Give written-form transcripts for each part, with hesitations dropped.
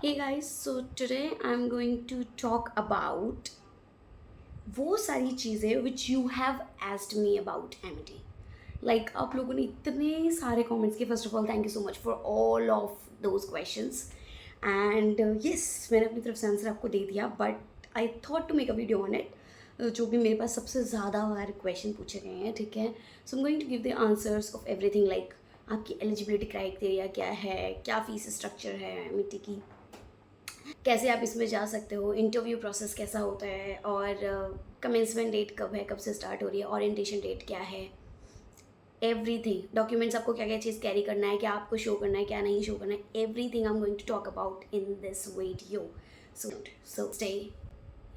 Hey guys, so today I'm going to talk about वो सारी चीज़ें which you have asked me about MD. Like आप लोगों ने इतने सारे comments किए. First of all, thank you so much for all of those questions. And yes, मैंने अपनी तरफ से आंसर आपको दे दिया, but I thought to make a video on it. जो भी मेरे पास सबसे ज़्यादा बार क्वेश्चन पूछे गए हैं, ठीक है. सो I'm going to give the answers of everything, like आपकी एलिजिबिलिटी क्राइटेरिया क्या है, क्या फीस स्ट्रक्चर है एमिटी की, कैसे आप इसमें जा सकते हो, इंटरव्यू प्रोसेस कैसा होता है, और कमेंसमेंट डेट कब है, कब से स्टार्ट हो रही है, ओरिएंटेशन डेट क्या है, एवरीथिंग, डॉक्यूमेंट्स आपको क्या क्या चीज़ कैरी करना है, क्या आपको शो करना है, क्या नहीं शो करना है, everything I am going to talk about in this video. So stay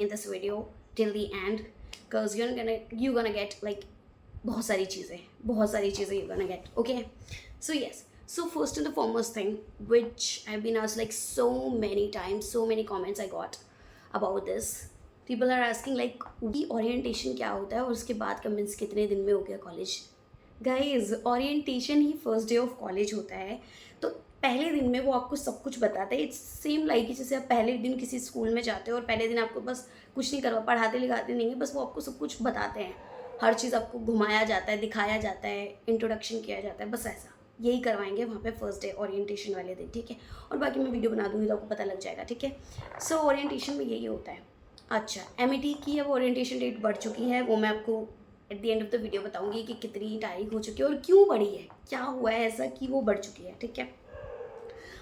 in this video till the end because you gonna get like बहुत सारी चीज़ें you gonna get. Okay, so yes. So first and the foremost thing, which I've been asked like so many times, so many comments I got about this. People are asking like कि orientation क्या होता है और उसके बाद commence कितने दिन में हो गया college. Guys, orientation he first day of college होता है. तो पहले दिन में वो आपको सब कुछ बताते हैं. इट्स सेम लाइक कि जैसे आप पहले दिन किसी स्कूल में जाते हो और पहले दिन आपको बस कुछ नहीं करवा, पढ़ाते लिखाते नहीं है, बस वो आपको सब कुछ बताते हैं. हर चीज़ आपको घुमाया जाता है, दिखाया जाता है, इंट्रोडक्शन किया जाता है, बस ऐसा यही करवाएंगे वहाँ पे फर्स्ट डे ओरिएंटेशन वाले दिन, ठीक है. और बाकी मैं वीडियो बना दूँगी तो आपको पता लग जाएगा, ठीक है. सो ओरिएंटेशन में यही होता है. अच्छा, एमईटी की अब ओरिएंटेशन डेट बढ़ चुकी है, वो मैं आपको at the end of the video बताऊँगी कि कितनी तारीख हो चुकी है और क्यों बढ़ी है, क्या हुआ है ऐसा कि वो बढ़ चुकी है, ठीक है.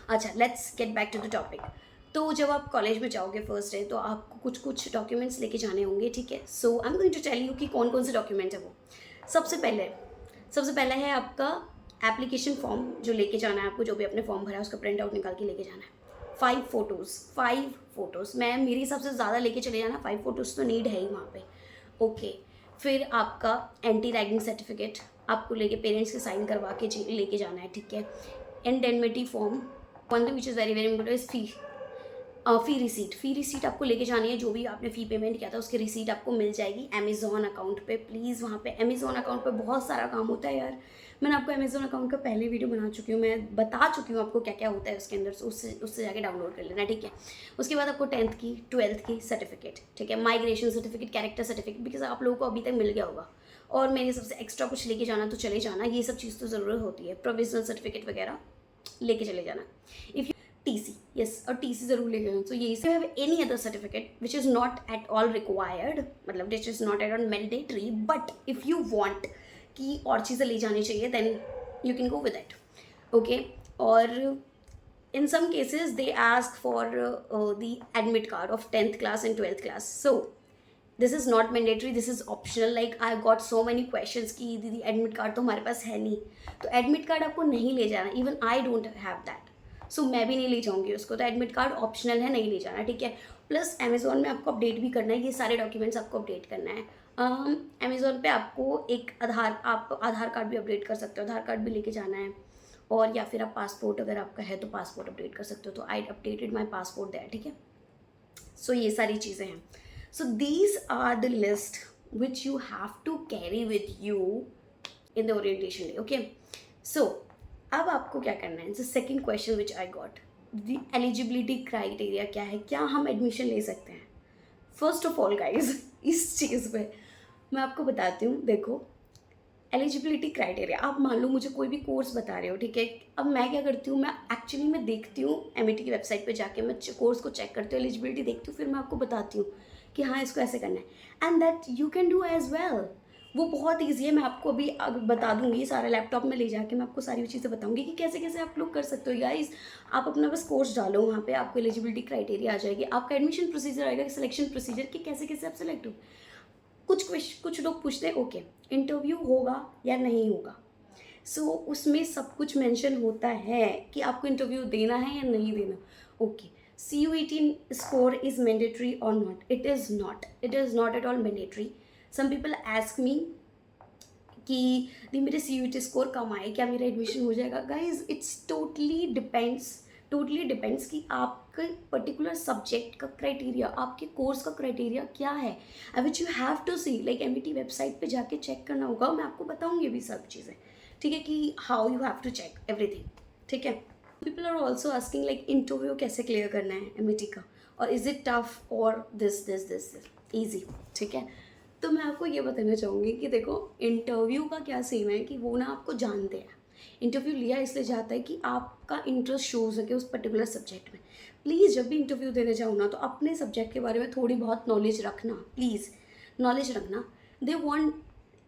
अच्छा, let's get back to the topic. तो जब आप कॉलेज में जाओगे फर्स्ट डे तो आपको कुछ कुछ डॉक्यूमेंट्स लेके जाने होंगे, ठीक है. So I am going to tell you कि कौन कौन से डॉक्यूमेंट है वो. सबसे पहले है आपका एप्लीकेशन फॉर्म जो लेके जाना है आपको, जो भी आपने फॉर्म भरा है उसका प्रिंट आउट निकाल के लेके जाना है. 5 फोटोज़ मैं मेरे हिसाब से ज़्यादा लेके चले जाना. 5 फोटोज़ तो नीड है ही वहाँ पे. ओके, फिर आपका एंटी रैगिंग सर्टिफिकेट आपको लेके पेरेंट्स के साइन करवा के लेके जाना है, ठीक है. Indemnity form, one thing which is very very important is fee receipt आपको लेके जानी है. जो भी आपने फ़ी पेमेंट किया था उसकी रिसीट आपको मिल जाएगी अमेज़ॉन अकाउंट पे. प्लीज़ वहाँ पे अमेज़ॉन अकाउंट पे बहुत सारा काम होता है यार. मैंने आपको अमेज़ॉन अकाउंट का पहले वीडियो बना चुकी हूँ, मैं बता चुकी हूँ आपको क्या क्या होता है उसके अंदर. उससे जाके डाउनलोड कर लेना, ठीक है. उसके बाद आपको 10th की 12th की सर्टिफिकेट, ठीक है. Migration certificate, character certificate, because आप लोगों को अभी तक मिल गया होगा. और मेरे सबसे एक्स्ट्रा कुछ लेके जाना तो चले जाना, ये सब चीज़ तो ज़रूरत होती है. प्रोविजनल सर्टिफिकेट वगैरह लेके चले जाना. इफ़ TC, yes, और TC ज़रूर लेके जाना. तो यही से have any other certificate which is not at all required, मतलब which is not at all mandatory, but if you want कि और चीज़ें ले जानी चाहिए then you can go with it. Okay, और in some cases they ask for the admit card of 10th class and 12th class. So this is not mandatory, this is optional. Like I got so many questions कि दीदी admit card तो हमारे पास है नहीं, तो admit card आपको नहीं ले जाना. Even I don't have that, so मैं भी नहीं ले जाऊँगी उसको. तो एडमिट कार्ड ऑप्शनल है, नहीं ले जाना, ठीक है. प्लस अमेज़ोन में आपको अपडेट भी करना है, ये सारे डॉक्यूमेंट्स आपको अपडेट करना है. अमेज़ोन पे आपको एक आधार कार्ड भी अपडेट कर सकते हो, आधार कार्ड भी लेके जाना है. और या फिर आप पासपोर्ट, अगर आपका है तो पासपोर्ट अपडेट कर सकते हो. तो आई अपडेटेड माई पासपोर्ट देयर, ठीक है. सो ये सारी चीज़ें हैं. So these are the list which you have to carry with you in the orientation day. Okay. So अब आपको क्या करना है. The second question which I got, the eligibility criteria क्या है, क्या हम एडमिशन ले सकते हैं. फर्स्ट ऑफ ऑल गाइज इस चीज़ पे मैं आपको बताती हूँ. देखो, एलिजिबिलिटी क्राइटेरिया, आप मान लो मुझे कोई भी कोर्स बता रहे हो, ठीक है. अब मैं क्या करती हूँ, मैं एक्चुअली मैं देखती हूँ एमईटी की वेबसाइट पे जाके, मैं कोर्स को चेक करती हूँ, एलिजिबिलिटी देखती हूँ, फिर मैं आपको बताती हूँ कि हाँ इसको ऐसे करना है. And that you can do as well. वो बहुत ईजी है. मैं आपको अभी बता दूंगी, सारा लैपटॉप में ले जाके मैं आपको सारी चीज़ें बताऊंगी कि कैसे कैसे आप लोग कर सकते हो. गाइस, आप अपना बस कोर्स डालो, वहाँ पे आपको एलिजिबिलिटी क्राइटेरिया आ जाएगी, आपका एडमिशन प्रोसीजर आएगा, सिलेक्शन प्रोसीजर कि कैसे कैसे आप सेलेक्ट हो. कुछ लोग पूछते हैं ओके इंटरव्यू होगा या नहीं होगा. सो उसमें सब कुछ मेंशन होता है कि आपको इंटरव्यू देना है या नहीं देना. Okay, CUET score is mandatory और not. It is not at all mandatory. Some people ask me कि दी मेरे CUET स्कोर कम आए, क्या मेरा एडमिशन हो जाएगा. गाइज, इट्स टोटली डिपेंड्स कि आपके पर्टिकुलर सब्जेक्ट का क्राइटेरिया, आपके कोर्स का क्राइटेरिया क्या है, which you have to see. Like MET website पे जाके चेक करना होगा. मैं आपको बताऊंगी अभी सब चीज़ें, ठीक है, कि how you have to check everything, ठीक है. People are also asking like interview कैसे क्लियर करना है एमिटी का, और इज़ इट टफ और दिस ईजी, ठीक है। तो मैं आपको ये बताना चाहूँगी कि देखो इंटरव्यू का क्या सीन है कि वो ना आपको जानते हैं। इंटरव्यू लिया इसलिए जाता है कि आपका इंटरेस्ट शो हो सके उस पर्टिकुलर सब्जेक्ट में। प्लीज़ जब भी इंटरव्यू देने जाओ ना, तो अपने सब्जेक्ट के बारे में थोड़ी बहुत नॉलेज रखना, प्लीज़ नॉलेज रखना। They want,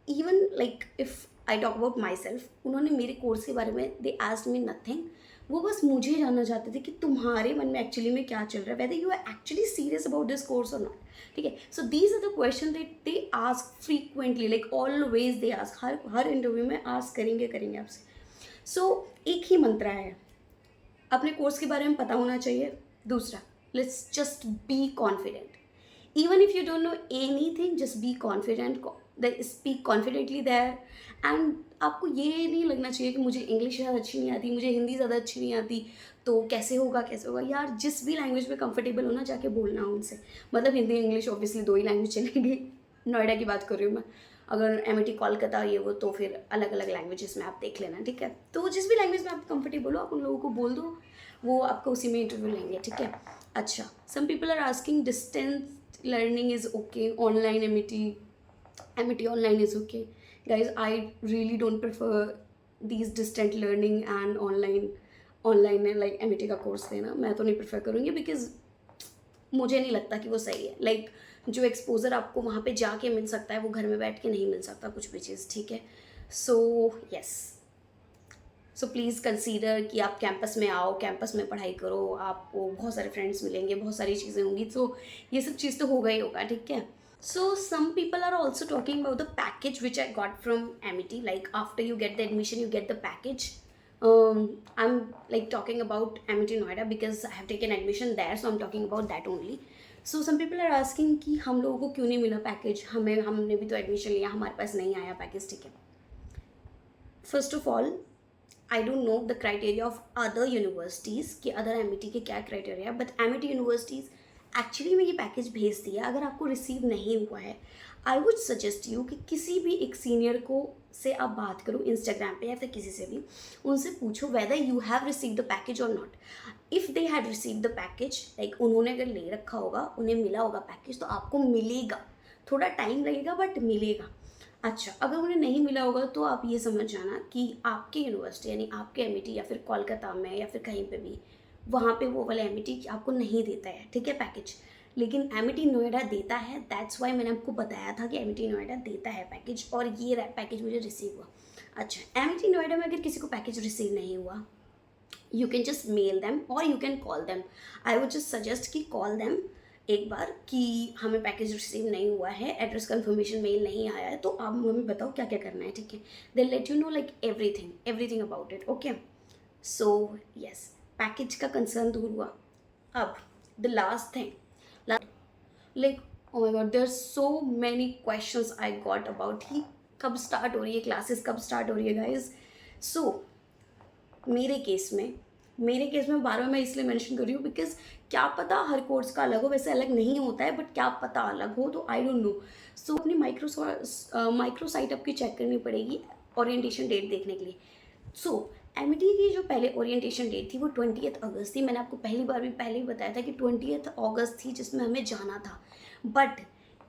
even like if I talk about my self, उन्होंने मेरे कोर्स के बारे में दे आस्क्ड मी नथिंग। वो बस मुझे जानना चाहते थे कि तुम्हारे मन में एक्चुअली में क्या चल रहा है, whether you are actually serious about this course और नॉट, ठीक है। So these are the question that they ask frequently, like always they ask, हर इंटरव्यू में आस्क करेंगे आपसे। सो एक ही मंत्र है, अपने कोर्स के बारे में पता होना चाहिए। दूसरा, let's just be confident, even if you don't know anything, just be confident, speak confidently there। And आपको ये नहीं लगना चाहिए कि मुझे इंग्लिश ज़्यादा अच्छी नहीं आती, मुझे हिंदी ज़्यादा अच्छी नहीं आती, तो कैसे होगा यार। जिस भी लैंग्वेज में कंफर्टेबल हो ना, जाके बोलना उनसे। मतलब हिंदी इंग्लिश ऑब्वियसली दो ही लैंग्वेज चलेंगी, नोएडा की बात कर रही हूँ मैं। अगर एमिटी कोलकाता ये वो, तो फिर अलग अलग लैंग्वेजेस में आप देख लेना, ठीक है। तो जिस भी लैंग्वेज में आप कंफर्टेबल हो, आप उन लोगों को बोल दो, वो आपको उसी में इंटरव्यू लेंगे, ठीक है। अच्छा, some people are asking distance learning is okay, online MET online is okay. Guys, I really don't prefer these distant learning and online like MET का कोर्स लेना। मैं तो नहीं प्रेफर करूँगी, बिकॉज मुझे नहीं लगता कि वो सही है। लाइक जो एक्सपोजर आपको वहाँ पे जाके मिल सकता है, वो घर में बैठ के नहीं मिल सकता कुछ भी चीज़, ठीक है। So yes, so please consider कि आप कैंपस में आओ, कैंपस में पढ़ाई करो, आपको बहुत सारे फ्रेंड्स मिलेंगे, बहुत सारी चीज़ें होंगी, तो ये सब चीज़ तो होगा ही होगा, ठीक है। So some people are also talking about the package which I got from Amity, like after you get the admission you get the package. I am like talking about Amity Noida because I have taken admission there, so I am talking about that only. So some people are asking कि हम लोगों को क्यों नहीं मिला package, हमने भी तो एडमिशन लिया, हमारे पास नहीं आया पैकेज, ठीक है। First of all, I don't know the criteria of other universities कि अदर एमिटी के क्या क्राइटेरिया है, बट एमिटी यूनिवर्सिटीज़ एक्चुअली में ये पैकेज भेज दिया। अगर आपको रिसीव नहीं हुआ है, आई वुड सजेस्ट यू कि किसी भी एक सीनियर को से आप बात करो इंस्टाग्राम पे या फिर किसी से भी, उनसे पूछो whether you have receive the package और not. If they had receive the package, like उन्होंने अगर ले रखा होगा, उन्हें मिला होगा पैकेज, तो आपको मिलेगा, थोड़ा टाइम लगेगा बट मिलेगा। अच्छा, अगर उन्हें नहीं मिला होगा तो आप ये समझ जाना कि आपके यूनिवर्सिटी यानी आपके एमिटी या फिर कोलकाता में या फिर कहीं पे भी, वहाँ पे वो वाला एमिटी आपको नहीं देता है, ठीक है, पैकेज। लेकिन एमिटी नोएडा देता है, दैट्स वाई मैंने आपको बताया था कि एमिटी नोएडा देता है पैकेज, और ये पैकेज मुझे रिसीव हुआ। अच्छा, एमिटी नोएडा में अगर किसी को पैकेज रिसीव नहीं हुआ, you can just mail them और you can call them. I would just suggest कि कॉल दैम एक बार कि हमें पैकेज रिसीव नहीं हुआ है, एड्रेस कंफर्मेशन मेल नहीं आया है, तो आप हमें बताओ क्या क्या करना है, ठीक है। They let you know like everything about it, okay. So yes, package का कंसर्न दूर हुआ। अब the last thing, like oh my god, there are so many questions I got about ही कब स्टार्ट हो रही है क्लासेस, कब स्टार्ट हो रही है गाइज। सो मेरे केस में बार बार मैं इसलिए मेंशन कर रही हूँ बिकॉज क्या पता हर कोर्स का अलग हो, वैसे अलग नहीं होता है, बट क्या पता अलग हो, तो आई डोंट नो। सो अपनी माइक्रो साइट आपकी चेक करनी पड़ेगी ओरिएंटेशन डेट देखने के लिए। सो एमिटी की जो पहले ओरिएंटेशन डेट थी वो 20 अगस्त थी। मैंने आपको पहले ही बताया था कि 20 अगस्त थी जिसमें हमें जाना था, बट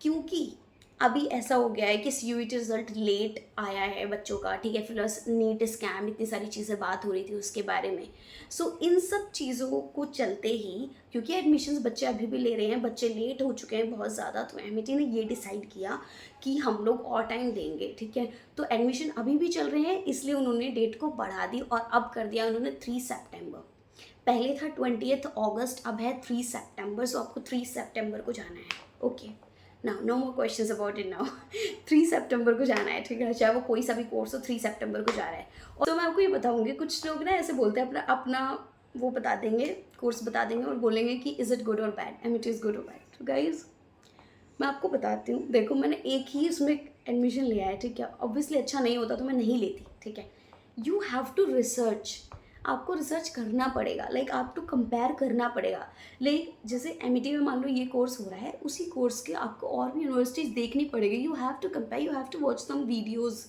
क्योंकि अभी ऐसा हो गया है कि CUET रिजल्ट लेट आया है बच्चों का, ठीक है, प्लस नीट स्कैम, इतनी सारी चीज़ें बात हो रही थी उसके बारे में। सो इन सब चीज़ों को चलते ही, क्योंकि एडमिशन्स बच्चे अभी भी ले रहे हैं, बच्चे लेट हो चुके हैं बहुत ज़्यादा, तो एमिटी ने ये डिसाइड किया कि हम लोग और टाइम देंगे, ठीक है। तो एडमिशन अभी भी चल रहे हैं, इसलिए उन्होंने डेट को बढ़ा दी और अब कर दिया उन्होंने 3 सितंबर। पहले था 20 अगस्त, अब है 3 सितंबर। सो आपको 3 सितंबर को जाना है, okay. No more questions about it now. 3 सितंबर को जाना है, ठीक है, चाहे वो कोई सा भी कोर्स हो, 3 सितंबर को जा रहा है। और तो मैं आपको ये बताऊंगी, कुछ लोग ना ऐसे बोलते हैं, अपना वो बता देंगे, कोर्स बता देंगे और बोलेंगे कि इज़ इट गुड और बैड, एमिटी इज़ गुड और बैड। तो गाइज मैं आपको बताती हूँ, देखो मैंने एक ही उसमें एडमिशन लिया है, ठीक है। ऑब्वियसली अच्छा नहीं होता तो मैं नहीं लेती, ठीक है। यू हैव टू रिसर्च, आपको रिसर्च करना पड़ेगा, लाइक आप टू कंपेयर करना पड़ेगा। लाइक जैसे एमिटी में मान लो ये कोर्स हो रहा है, उसी कोर्स के आपको और भी यूनिवर्सिटीज़ देखनी पड़ेगी। You have to compare, you have to watch some videos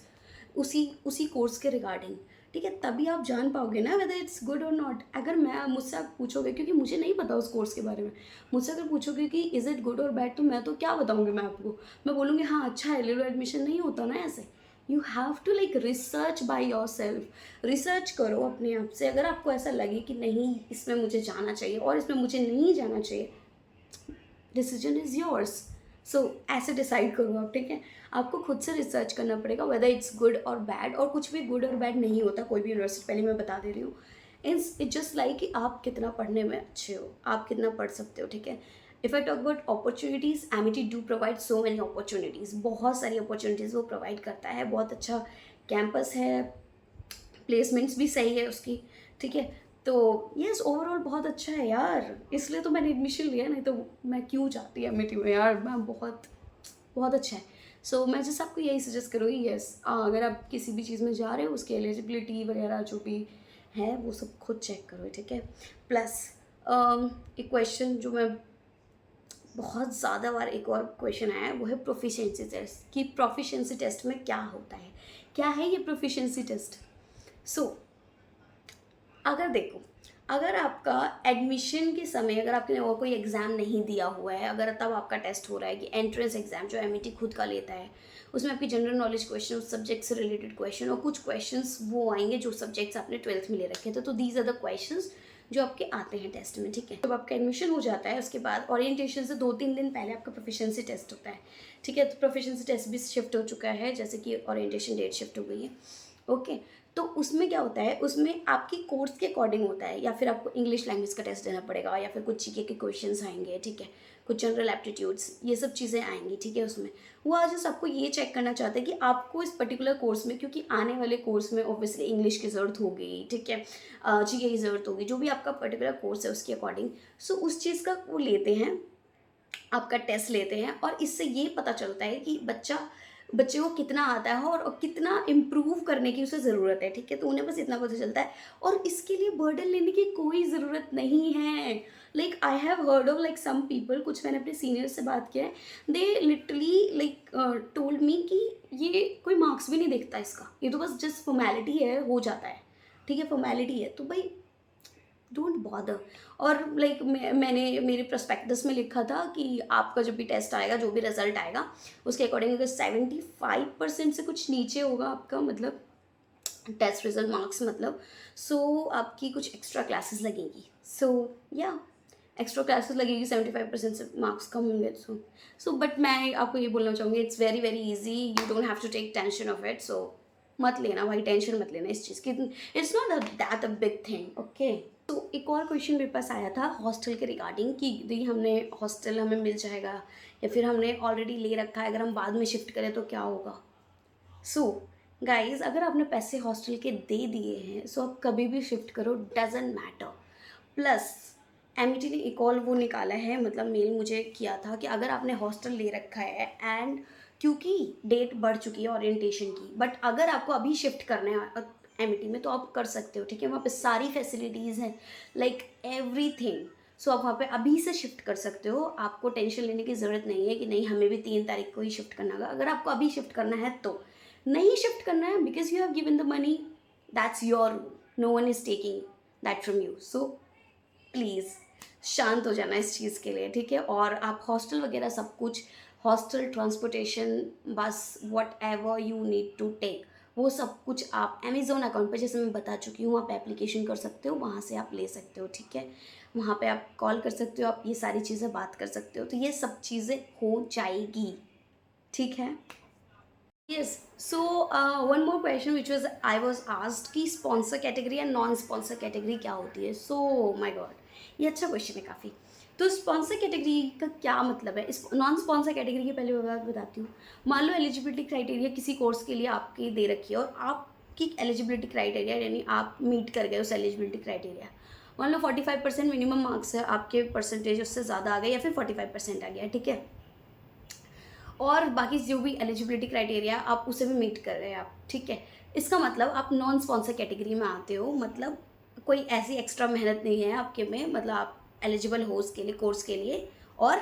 उसी कोर्स के रिगार्डिंग, ठीक है, तभी आप जान पाओगे ना वेदर इट्स गुड और नॉट। अगर मैं मुझसे आप पूछोगे, क्योंकि मुझे नहीं पता उस कोर्स के बारे में, मुझसे अगर पूछोगे कि इज़ इट गुड और बैड, तो मैं तो क्या बताऊँगी मैं आपको। मैं बोलूँगी हाँ अच्छा है, ले लो एडमिशन। नहीं होता ना ऐसे। You have to like research by yourself. Research करो अपने आप से। अगर आपको ऐसा लगे कि नहीं इसमें मुझे जाना चाहिए और इसमें मुझे नहीं जाना चाहिए, डिसीजन इज़ योर्स। सो ऐसे डिसाइड करो आप, ठीक है। आपको खुद से रिसर्च करना पड़ेगा वेदर इट्स गुड और बैड, और कुछ भी गुड और बैड नहीं होता कोई भी यूनिवर्सिटी, पहले मैं बता दे रही हूँ। इट्स जस्ट लाइक कि आप कितना पढ़ने में अच्छे हो, आप कितना पढ़ सकते हो, ठीक है। If I talk about opportunities, Amity do provide so many opportunities, बहुत सारी अपॉर्चुनिटीज़ वो प्रोवाइड करता है। बहुत अच्छा कैंपस है, प्लेसमेंट्स भी सही है उसकी, ठीक है। तो यस, ओवरऑल बहुत अच्छा है यार, इसलिए तो मैंने एडमिशन लिया, नहीं तो मैं क्यों जाती एमिटी में यार। मैं बहुत बहुत अच्छा है। सो मैं जैसे आपको यही सजेस्ट करूँगी, यस अगर आप किसी भी चीज़ में जा रहे हो उसकी एलिजिबिलिटी वगैरह जो भी है वो सब खुद चेक करो, ठीक है। प्लस एक क्वेश्चन जो मैं बहुत ज़्यादा बार, एक और क्वेश्चन आया है, वो है प्रोफिशिएंसी टेस्ट, कि प्रोफिशिएंसी टेस्ट में क्या होता है, क्या है ये प्रोफिशिएंसी टेस्ट। सो अगर देखो, अगर आपका एडमिशन के समय अगर आपने और कोई एग्ज़ाम नहीं दिया हुआ है, अगर तब आपका टेस्ट हो रहा है कि एंट्रेंस एग्ज़ाम जो एमिटी खुद का लेता है, उसमें आपकी जनरल नॉलेज क्वेश्चन, उस सब्जेक्ट से रिलेटेड क्वेश्चन, और कुछ क्वेश्चंस वो आएंगे जो सब्जेक्ट्स आपने 12th में ले रखे थे। तो दीज आर द क्वेश्चंस जो आपके आते हैं टेस्ट में, ठीक है। जब आपका एडमिशन हो जाता है उसके बाद ओरिएंटेशन से 2-3 दिन पहले आपका प्रोफिशिएंसी टेस्ट होता है, ठीक है। तो प्रोफिशिएंसी टेस्ट भी शिफ्ट हो चुका है, जैसे कि ओरिएंटेशन डेट शिफ्ट हो गई है, ओके। तो उसमें क्या होता है, उसमें आपकी कोर्स के अकॉर्डिंग होता है, या फिर आपको इंग्लिश लैंग्वेज का टेस्ट देना पड़ेगा, या फिर कुछ जीके के क्वेश्चंस आएंगे, ठीक है, कुछ जनरल एप्टीट्यूड्स, ये सब चीज़ें आएंगी, ठीक है। उसमें वो आज जस्ट आपको ये चेक करना चाहते हैं कि आपको इस पर्टिकुलर कोर्स में, क्योंकि आने वाले कोर्स में ऑब्वियसली इंग्लिश की ज़रूरत होगी, ठीक है, जीके की ज़रूरत होगी, जो भी आपका पर्टिकुलर कोर्स है उसके अकॉर्डिंग। सो उस चीज़ का वो लेते हैं, आपका टेस्ट लेते हैं, और इससे ये पता चलता है कि बच्चे को कितना आता है और कितना इम्प्रूव करने की उसे ज़रूरत है, ठीक है। तो उन्हें बस इतना पता चलता है, और इसके लिए बर्डन लेने की कोई ज़रूरत नहीं है। Like I have heard of like some people, कुछ मैंने अपने सीनियर से बात किया है, they literally like told me कि ये कोई मार्क्स भी नहीं देखता इसका, ये तो बस जस्ट फॉर्मेलिटी है, हो जाता है, ठीक है, फॉर्मेलिटी है। तो भाई डोंट बॉदर। और लाइक मैंने मेरे प्रोस्पेक्टस में लिखा था कि आपका जब भी टेस्ट आएगा, जो भी रिजल्ट आएगा, उसके अकॉर्डिंग अगर 75% से कुछ नीचे होगा आपका, मतलब टेस्ट रिजल्ट मार्क्स, मतलब सो आपकी कुछ एक्स्ट्रा क्लासेस लगेंगी। सो या एक्स्ट्रा क्लासेस लगेगी, 75% से मार्क्स कम होंगे। सो बट मैं आपको ये बोलना चाहूँगी, it's very very easy, you don't have to take tension of it. So मत लेना भाई, टेंशन मत लेना इस चीज़ की, it's not that a big thing, okay. तो एक और क्वेश्चन मेरे पास आया था हॉस्टल के रिगार्डिंग, कि यदि हमने हॉस्टल हमें मिल जाएगा, या फिर हमने ऑलरेडी ले रखा है, अगर हम बाद में शिफ्ट करें तो क्या होगा। सो गाइज, अगर आपने पैसे हॉस्टल के दे दिए हैं, सो आप कभी भी शिफ्ट करो, डजेंट मैटर। प्लस एमिटी ने एक और वो निकाला है, मतलब मेल मुझे किया था, कि अगर आपने हॉस्टल ले रखा है एंड क्योंकि डेट बढ़ चुकी है ओरिएंटेशन की, बट अगर आपको अभी शिफ्ट करना है एमिटी में तो आप कर सकते हो, ठीक है। वहाँ पे सारी फैसिलिटीज़ हैं, लाइक एवरीथिंग। सो आप वहाँ पे अभी से शिफ्ट कर सकते हो, आपको टेंशन लेने की ज़रूरत नहीं है कि नहीं हमें भी 3 तारीख को ही शिफ्ट करना होगा। अगर आपको अभी शिफ्ट करना है तो नहीं शिफ्ट करना है, because you have given the money, that's your rule, no one is taking that from you. So please शांत हो जाना इस चीज़ के लिए, ठीक है। और आप हॉस्टल वगैरह सब कुछ, हॉस्टल, ट्रांसपोर्टेशन, बस whatever you need to take, वो सब कुछ आप अमेज़ोन अकाउंट पे, जैसे मैं बता चुकी हूँ, आप एप्लीकेशन कर सकते हो, वहाँ से आप ले सकते हो, ठीक है। वहाँ पे आप कॉल कर सकते हो, आप ये सारी चीज़ें बात कर सकते हो, तो ये सब चीज़ें हो जाएगी, ठीक है। Yes, so one more question which was I was asked कि स्पॉन्सर कैटेगरी या नॉन स्पॉन्सर कैटेगरी क्या होती है। सो माई गॉड, ये अच्छा क्वेश्चन है काफ़ी। तो स्पॉन्सर कैटेगरी का क्या मतलब है, इस नॉन स्पॉन्सर कैटेगरी की पहले बात बताती हूँ। मान लो एलिजिबिलिटी क्राइटेरिया किसी कोर्स के लिए आपकी दे रखी है, और आपकी एलिजिबिलिटी क्राइटेरिया यानी आप मीट कर गए उस एलिजिबिलिटी क्राइटेरिया। मान लो 45% मिनिमम मार्क्स है आपके, परसेंटेज उससे ज़्यादा आ गए, या फिर 45% आ गया, ठीक है। और बाकी जो भी एलिजिबिलिटी क्राइटेरिया आप उसे भी मीट कर रहे हैं आप, ठीक है। इसका मतलब आप नॉन स्पॉन्सर कैटेगरी में आते हो, मतलब कोई ऐसी एक्स्ट्रा मेहनत नहीं है आपके में, मतलब आप एलिजिबल हो उसके लिए, कोर्स के लिए, और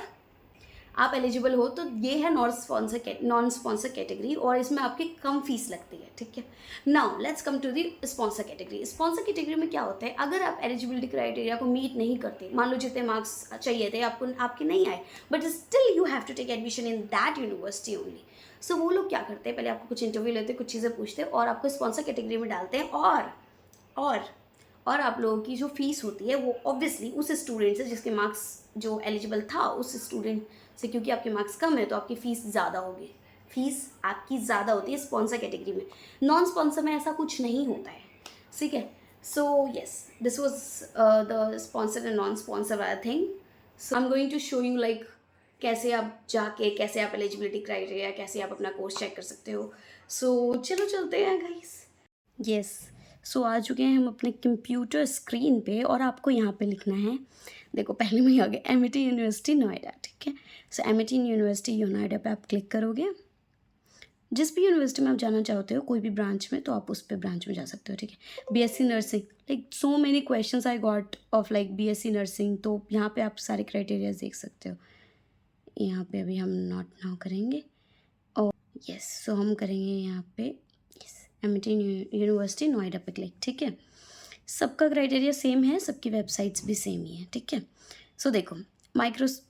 आप एलिजिबल हो तो ये है नॉन स्पॉन्सर कैटेगरी, और इसमें आपकी कम फीस लगती है, ठीक है। Now let's come to the sponsor category. Sponsor category में क्या होता है, अगर आप एलिजिबिलिटी क्राइटेरिया को मीट नहीं करते, मान लो जितने मार्क्स चाहिए थे आपको आपके नहीं आए, but still you have to take admission in that university only. So वो लोग क्या करते हैं, पहले आपको कुछ इंटरव्यू लेते हैं, कुछ चीज़ें पूछते हैं और आपको स्पॉन्सर कैटेगरी में डालते हैं, और और आप लोगों की जो फीस होती है वो ऑब्वियसली उस स्टूडेंट से जिसके मार्क्स जो एलिजिबल था उस स्टूडेंट से, क्योंकि आपके मार्क्स कम है तो आपकी फ़ीस ज़्यादा होगी, फीस आपकी ज़्यादा होती है स्पॉन्सर कैटेगरी में। नॉन स्पॉन्सर में ऐसा कुछ नहीं होता है, ठीक है। So yes, this was the sponsor and non sponsor वाला thing. So I am going to show you like कैसे आप जाके, कैसे आप एलिजिबिलिटी क्राइटेरिया, कैसे आप अपना कोर्स चेक कर सकते हो। सो चलो चलते हैं गाइस। यस, सो आ चुके हैं हम अपने कंप्यूटर स्क्रीन पे, और आपको यहाँ पे लिखना है, देखो पहले में ही आ गया एमिटी यूनिवर्सिटी नोएडा, ठीक है। सो एमिटी यूनिवर्सिटी नोएडा पे आप क्लिक करोगे। जिस भी यूनिवर्सिटी में आप जाना चाहते हो, कोई भी ब्रांच में, तो आप उस पे ब्रांच में जा सकते हो, ठीक है। BSc nursing, like so many questions I got off like BSc nursing, तो यहाँ पे आप सारे क्राइटेरिया देख सकते हो। यहाँ पे अभी हम नॉट नाउ करेंगे, और यस, सो हम करेंगे यहाँ पे यस एमिटी यूनिवर्सिटी नोएडा पे क्लिक, ठीक है। सबका क्राइटेरिया सेम है, सबकी वेबसाइट्स भी सेम ही है, ठीक है। सो देखो माइक्रोस,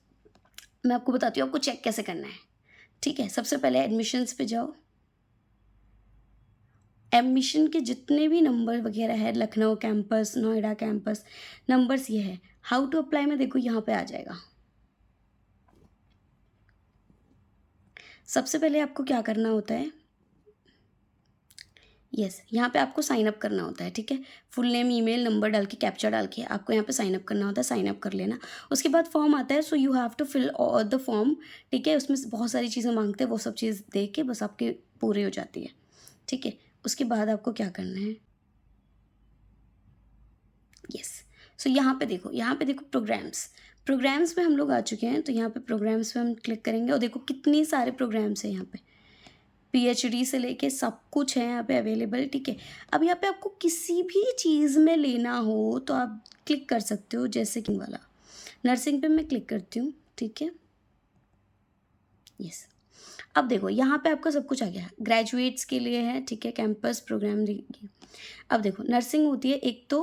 मैं आपको बताती हूँ आपको चेक कैसे करना है, ठीक है। सबसे पहले एडमिशन्स पे जाओ, एडमिशन के जितने भी नंबर वगैरह है, Lucknow campus, Noida campus, numbers ये है। हाउ टू अप्लाई में देखो यहाँ पे आ जाएगा। सबसे पहले आपको क्या करना होता है, यस यहाँ पे आपको साइन अप करना होता है, ठीक है। फुल नेम, ईमेल, नंबर डाल के, कैप्चा डाल के आपको यहाँ पे साइन अप करना होता है, साइन अप कर लेना। उसके बाद फॉर्म आता है, so you have to fill the form, ठीक है। उसमें बहुत सारी चीज़ें मांगते हैं, वो सब चीज़ दे के बस आपके पूरी हो जाती है, ठीक है। उसके बाद आपको क्या करना है, यस, सो यहाँ पे देखो, यहाँ पे देखो प्रोग्राम्स में हम लोग आ चुके हैं, तो यहाँ पे प्रोग्राम्स पे हम क्लिक करेंगे और देखो कितने सारे प्रोग्राम्स हैं यहाँ पे, पीएचडी से लेके सब कुछ है यहाँ पे अवेलेबल, ठीक है। अब यहाँ पे आपको किसी भी चीज़ में लेना हो तो आप क्लिक कर सकते हो, जैसे कि वाला नर्सिंग पे मैं क्लिक करती हूँ, ठीक है। यस, अब देखो यहाँ पे आपका सब कुछ आ गया, ग्रेजुएट्स के लिए है, ठीक है, कैंपस प्रोग्राम। अब देखो नर्सिंग होती है एक तो,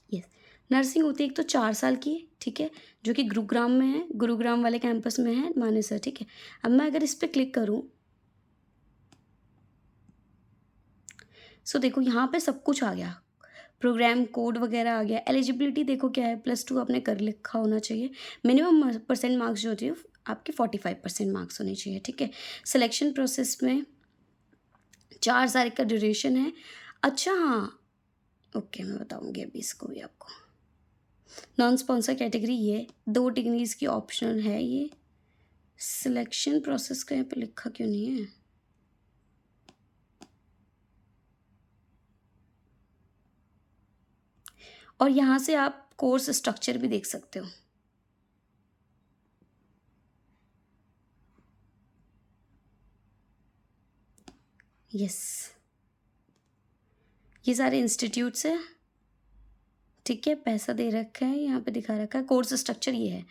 यस, नर्सिंग होती है एक तो 4 साल की, ठीक है, जो कि गुरुग्राम में है, गुरुग्राम वाले कैंपस में है मानेसर, ठीक है। अब मैं अगर इस पर क्लिक करूँ, सो देखो यहाँ पे सब कुछ आ गया, प्रोग्राम कोड वगैरह आ गया। एलिजिबिलिटी देखो क्या है, +2 आपने कर लिखा होना चाहिए। मिनिमम परसेंट मार्क्स जो होती है आपके 45% मार्क्स होने चाहिए, ठीक है। सिलेक्शन प्रोसेस में 4 साल का ड्यूरेशन है। अच्छा हाँ, ओके, मैं बताऊँगी अभी इसको भी आपको। नॉन स्पॉन्सर कैटेगरी ये 2 डिग्रीज की ऑप्शनल है। ये सिलेक्शन प्रोसेस का यहाँ पे लिखा क्यों नहीं है, और यहाँ से आप कोर्स स्ट्रक्चर भी देख सकते हो। यस, ये सारे इंस्टीट्यूट्स है, ठीक है, पैसा दे रखा है, यहाँ पे दिखा रखा है कोर्स स्ट्रक्चर, ये है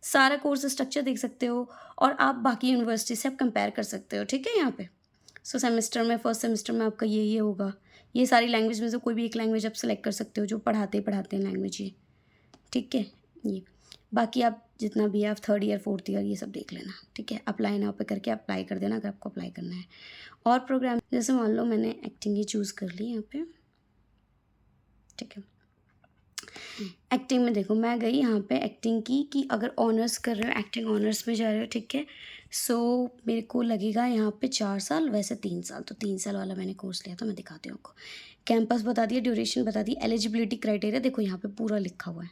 सारा कोर्स स्ट्रक्चर देख सकते हो, और आप बाकी यूनिवर्सिटी से आप कंपेयर कर सकते हो, ठीक है। यहाँ पे सो सेमेस्टर में, फर्स्ट सेमेस्टर में आपका ये होगा। ये सारी लैंग्वेज में से कोई भी एक लैंग्वेज आप सेलेक्ट कर सकते हो, जो पढ़ाते हैं लैंग्वेज ये, ठीक है। ये बाकी आप जितना भी है, आप 3rd ईयर 4th ईयर ये सब देख लेना, ठीक है। अप्लाई नाउ पे करके अप्लाई कर देना अगर आपको अप्लाई करना है। और प्रोग्राम जैसे मान लो मैंने एक्टिंग ही चूज़ कर ली यहाँ पे, ठीक है। एक्टिंग में देखो मैं गई यहाँ पे एक्टिंग की, कि अगर ऑनर्स कर रहे हो, एक्टिंग ऑनर्स में जा रहे हो, ठीक है। सो मेरे को लगेगा यहाँ पे 4 साल, वैसे 3 साल, तो 3 साल वाला मैंने कोर्स लिया था। मैं दिखाती हूँ आपको, कैंपस बता दिया, ड्यूरेशन बता दी, एलिजिबिलिटी क्राइटेरिया देखो यहाँ पे पूरा लिखा हुआ है,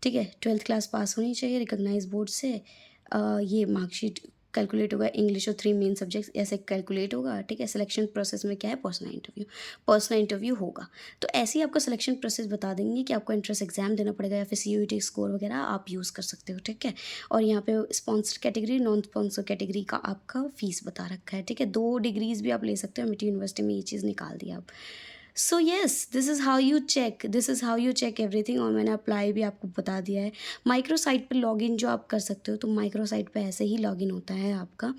ठीक है। 12th क्लास पास होनी चाहिए रिकॉग्नाइज बोर्ड से। ये मार्कशीट कैलकुलेट होगा, इंग्लिश और 3 मेन सब्जेक्ट्स ऐसे कैलकुलेट होगा, ठीक है। सिलेक्शन प्रोसेस में क्या है, पर्सनल इंटरव्यू होगा। तो ऐसे ही आपका सिलेक्शन प्रोसेस बता देंगे कि आपको एंट्रेंस एग्जाम देना पड़ेगा या फिर सीयूईटी स्कोर वगैरह आप यूज़ कर सकते हो, ठीक है। और यहाँ पे sponsor category, non sponsor category का आपका फीस बता रखा है, ठीक है। 2 डिग्रीज भी आप ले सकते हो, मिट्टी यूनिवर्सिटी में ये चीज़ निकाल दिया आप। So yes, this is how you check everything, और मैंने अप्लाई भी आपको बता दिया है। माइक्रो साइट पर लॉगिन जो आप कर सकते हो, तो माइक्रो साइट पे ऐसे ही लॉगिन होता है आपका।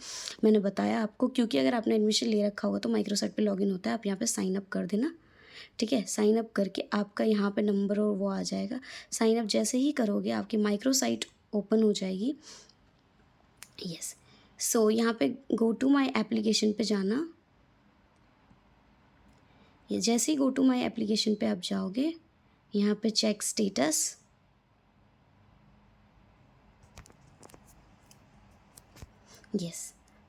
मैंने बताया आपको, क्योंकि अगर आपने एडमिशन ले रखा होगा तो माइक्रो साइट पे लॉगिन होता है। आप यहाँ पे साइन अप कर देना, ठीक है। साइन अप करके आपका यहाँ पे नंबर और वो आ जाएगा। साइन अप जैसे ही करोगे आपकी माइक्रो साइट ओपन हो जाएगी। यस, सो यहाँ पे गो टू माई एप्लीकेशन पे जाना। ये जैसे ही गो टू माई एप्लीकेशन पे आप जाओगे, यहाँ पे चेक स्टेटस, यस,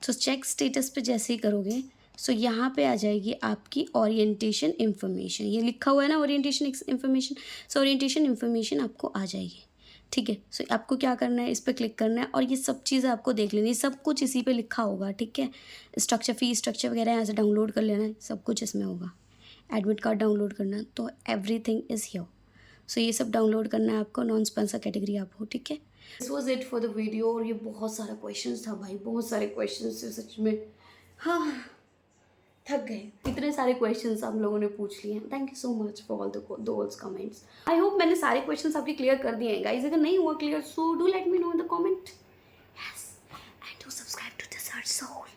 तो चेक स्टेटस पे जैसे ही करोगे, सो यहाँ पे आ जाएगी आपकी ओरिएंटेशन इन्फॉर्मेशन। ये लिखा हुआ है ना, ओरिएंटेशन इन्फॉर्मेशन। सो ओरिएंटेशन इन्फॉर्मेशन आपको आ जाएगी, ठीक है। सो आपको क्या करना है, इस पर क्लिक करना है और ये सब चीज़ें आपको देख लेनी है। सब कुछ इसी पे लिखा होगा, ठीक है। स्ट्रक्चर, फी स्ट्रक्चर वगैरह यहाँ से डाउनलोड कर लेना है, सब कुछ इसमें होगा। एडमिट कार्ड डाउनलोड करना है, तो एवरीथिंग इज़ हियर। सो ये सब डाउनलोड करना है आपको। नॉन स्पॉन्सर कैटेगरी आप हो, ठीक है। This was it for the video. और ये बहुत सारा क्वेश्चन था भाई, बहुत सारे क्वेश्चन थे सच में। हाँ, थक गए, इतने सारे क्वेश्चंस आप लोगों ने पूछ लिए हैं। Thank you so much for all those comments. I hope मैंने सारे क्वेश्चंस आपके क्लियर कर दिए हैं गाइज। अगर नहीं हुआ clear, so do let me know in the comment. Yes, and do subscribe to the Search soul.